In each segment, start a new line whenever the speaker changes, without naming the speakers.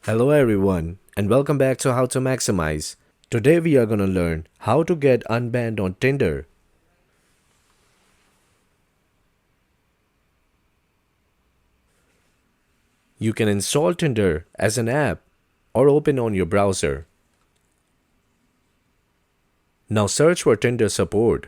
Hello everyone and welcome back to How to Maximize. Today we are gonna learn how to get unbanned on Tinder. You can install Tinder as an app or open on your browser. Now search for Tinder support.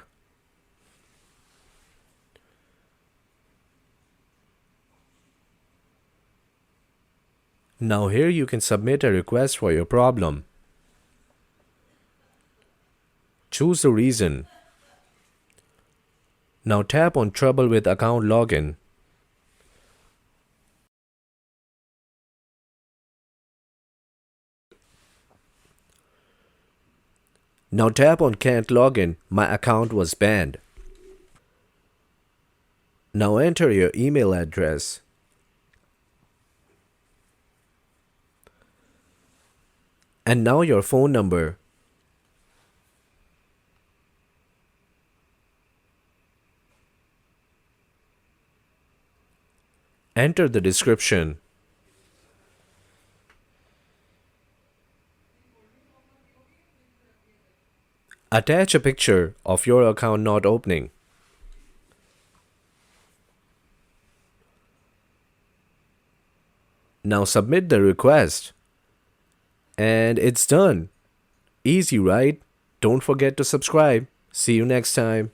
Now here you can submit a request for your problem. Choose the reason. Now tap on Trouble with account login. Now tap on Can't login, my account was banned. Now enter your email address. And now your phone number. Enter the description. Attach a picture of your account not opening. Now submit the request. And it's done. Easy, right? Don't forget to subscribe. See you next time.